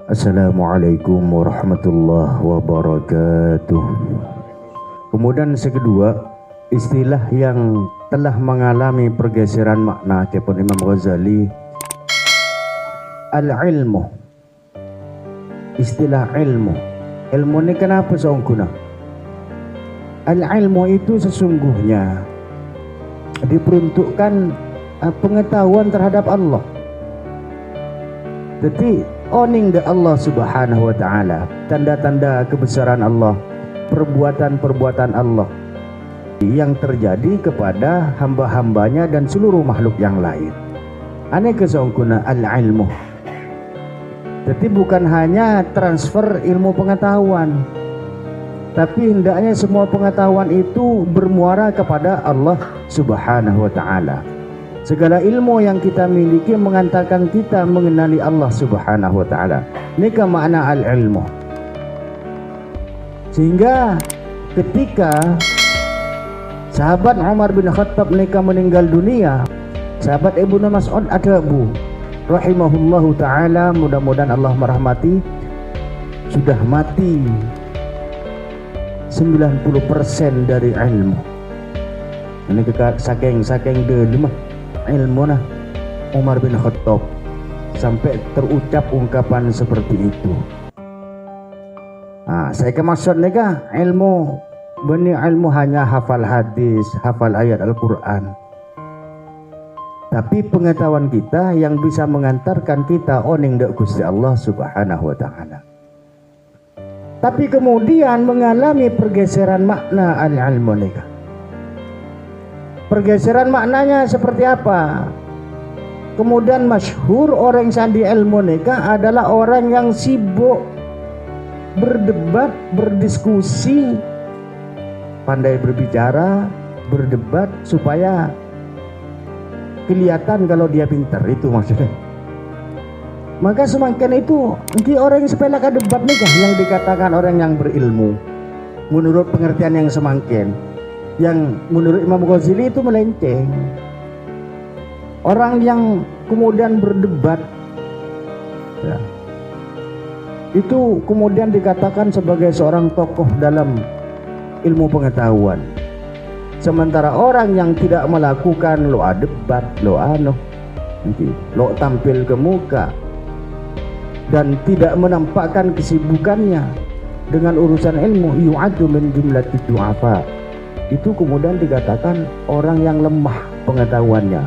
Assalamualaikum warahmatullahi wabarakatuh. Kemudian kedua, istilah yang telah mengalami pergeseran makna kepun Imam Ghazali, al-ilmu. Istilah ilmu. Ilmu ini kenapa seorang guna? Al-ilmu itu sesungguhnya diperuntukkan pengetahuan terhadap Allah. Jadi oning de Allah subhanahu wa ta'ala, tanda-tanda kebesaran Allah, perbuatan-perbuatan Allah yang terjadi kepada hamba-hambanya dan seluruh makhluk yang lain. Ane kesongkuna al-ilmu. Jadi bukan hanya transfer ilmu pengetahuan, tapi hendaknya semua pengetahuan itu bermuara kepada Allah subhanahu wa ta'ala. Segala ilmu yang kita miliki mengantarkan kita mengenali Allah subhanahu wa ta'ala. Ini ke makna al-ilmu. Sehingga ketika sahabat Umar bin Khattab meninggal dunia, sahabat Ibnu Mas'ud Adabu rahimahullahu ta'ala, mudah-mudahan Allah merahmati, sudah mati 90% dari ilmu. Ini saking delimah ilmu nah Umar bin Khattab sampai terucap ungkapan seperti itu. Saya maksud nika ilmu benih ilmu hanya hafal hadis, hafal ayat Al-Quran. Tapi pengetahuan kita yang bisa mengantarkan kita oning dek Gusti Allah subhanahu wa ta'ala. Tapi kemudian mengalami pergeseran makna al-ilmu nika. Pergeseran maknanya seperti apa? Kemudian masyhur orang sandi ilmu nika adalah orang yang sibuk berdebat, berdiskusi, pandai berbicara, berdebat supaya kelihatan kalau dia pintar, itu maksudnya. Maka semakin itu orang yang sepelekan debat nih yang dikatakan orang yang berilmu menurut pengertian yang semakin, yang menurut Imam Ghazali itu melenceng. Orang yang kemudian berdebat ya, itu kemudian dikatakan sebagai seorang tokoh dalam ilmu pengetahuan. Sementara orang yang tidak melakukan lo debat, lo tampil ke muka dan tidak menampakkan kesibukannya dengan urusan ilmu, yu'addu min jumlati du'afa, itu kemudian dikatakan orang yang lemah pengetahuannya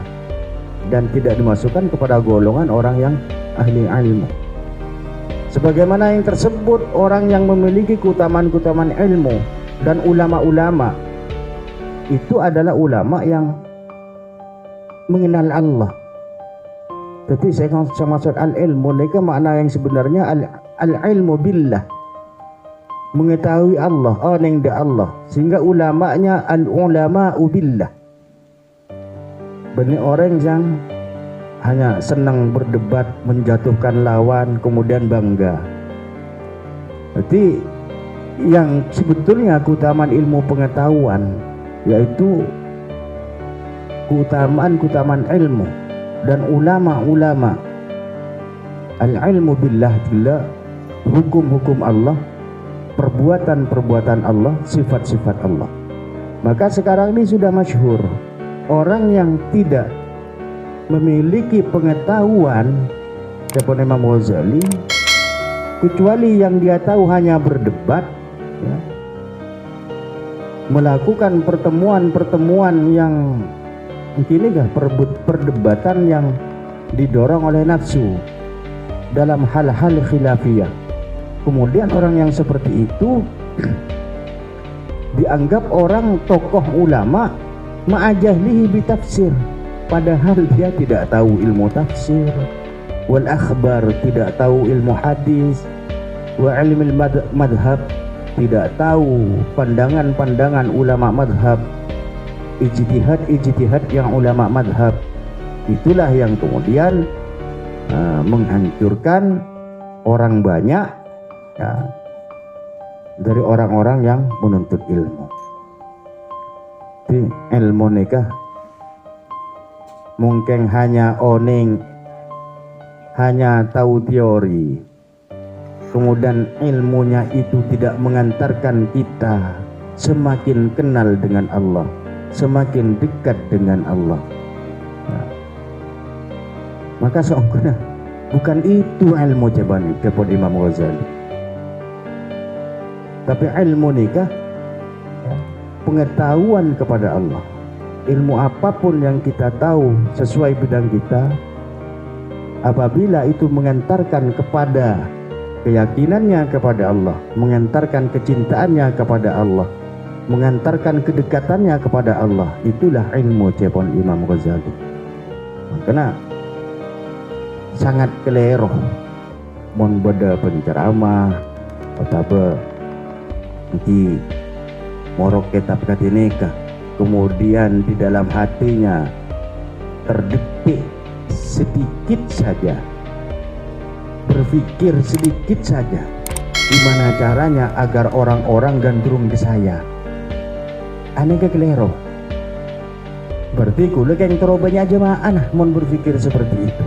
dan tidak dimasukkan kepada golongan orang yang ahli ilmu. Sebagaimana yang tersebut, orang yang memiliki keutamaan-keutamaan ilmu dan ulama-ulama itu adalah ulama yang mengenal Allah. Jadi saya maksud al-ilmu mereka makna yang sebenarnya al-ilmu billah, mengetahui Allah, oning de Allah, sehingga ulamanya al-ulama'u billah. Benih orang yang hanya senang berdebat, menjatuhkan lawan, kemudian bangga. Jadi yang sebetulnya keutamaan ilmu pengetahuan yaitu keutamaan ilmu dan ulama-ulama. Al-ilmu billah adalah hukum-hukum Allah, perbuatan-perbuatan Allah, sifat-sifat Allah. Maka sekarang ini sudah masyhur orang yang tidak memiliki pengetahuan seperti Imam Ghazali, kecuali yang dia tahu hanya berdebat ya, melakukan pertemuan-pertemuan yang mungkin perdebatan yang didorong oleh nafsu dalam hal-hal khilafiyah. Kemudian orang yang seperti itu dianggap orang tokoh ulama ma'ajahlihi bitafsir, padahal dia tidak tahu ilmu tafsir, wal akhbar, tidak tahu ilmu hadis, wa ilmu madhab, tidak tahu pandangan-pandangan ulama madhab, ijtihad yang ulama madhab. Itulah yang kemudian menghancurkan orang banyak ya, dari orang-orang yang menuntut ilmu. Di ilmu nikah mungkin hanya tahu teori, kemudian ilmunya itu tidak mengantarkan kita semakin kenal dengan Allah, semakin dekat dengan Allah, nah, maka seongkona bukan itu ilmu jaban Imam Ghazali, tapi ilmu nikah pengetahuan kepada Allah. Ilmu apapun yang kita tahu sesuai bidang kita, apabila itu mengantarkan kepada keyakinannya kepada Allah, mengantarkan kecintaannya kepada Allah, mengantarkan kedekatannya kepada Allah, itulah ilmu jaban Imam Ghazali. Makanya sangat keliru mon beda penceramah atau nanti morok kitab katinika, kemudian di dalam hatinya terdetik sedikit saja, berpikir sedikit saja gimana caranya agar orang-orang gandrung ke saya. Aneh kelero. Berarti kule keng terobanya jemaah nah mon berpikir seperti itu.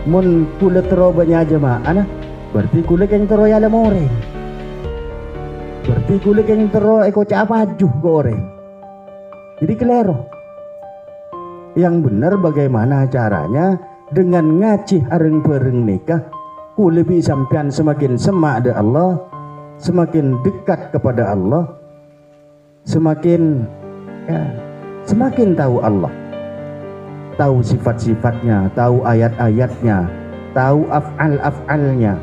Mon kule terobanya jemaah nah berarti kule keng teroya lemore. Berarti kulit yang tero eko capaju goreng. Jadi kelero. Yang benar bagaimana caranya dengan ngaji areng bareng nikah, kulit sampean semakin semak ada Allah, semakin dekat kepada Allah, semakin tahu Allah, tahu sifat-sifatnya, tahu ayat-ayatnya, tahu af'al-af'alnya,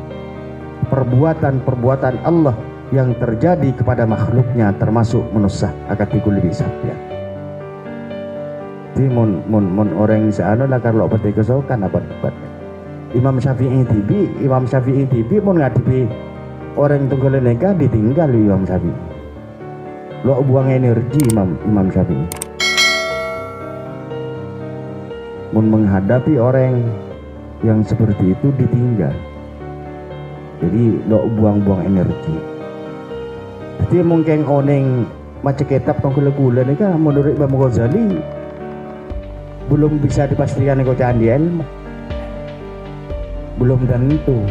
perbuatan-perbuatan Allah yang terjadi kepada makhluknya, termasuk manusia akatiku lebih sabya. Jadi mon orang seano lah kalau pati kesokan apa debatnya. Imam Syafi'i tibi mon ngadipi orang tunggal neka ditinggal Imam Syafi'i. Lo buang energi Imam Syafi'i. Mon menghadapi orang yang seperti itu ditinggal. Jadi lo buang-buang energi. Jadi mungkin oneng macam kitab tongkul-kula ni kan menurut Imam Ghazali belum bisa dipastikan kecacaan di ilmu, belum tentu.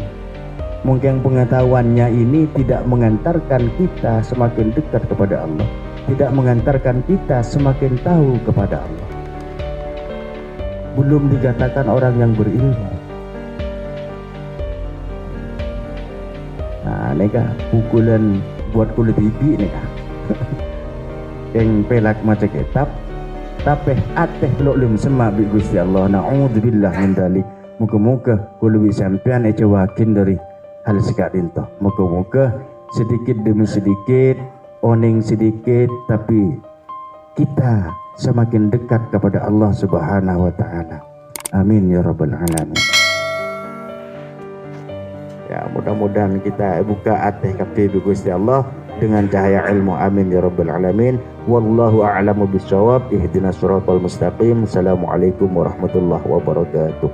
Mungkin pengetahuannya ini tidak mengantarkan kita semakin dekat kepada Allah, tidak mengantarkan kita semakin tahu kepada Allah. Belum dikatakan orang yang berilmu. Nah, ini kan pukulan buat kulit ibi nih kah yang pelak macam kitab tapi ateh lo lem semak bi Gusti Allah. Na'udzubillah min dzalik. Muka-muka kulit sampean ecawakin dari hal sekat dinto. Muka-muka sedikit demi sedikit, oning sedikit, tapi kita semakin dekat kepada Allah Subhanahu wa taala. Amin ya rabbal alamin. Ya, mudah-mudahan kita buka hati kafe Gusti Allah dengan cahaya ilmu. Amin ya rabbal alamin. Wallahu a'lamu bissawab. Ihdinas siratal mustaqim. Assalamualaikum warahmatullahi wabarakatuh.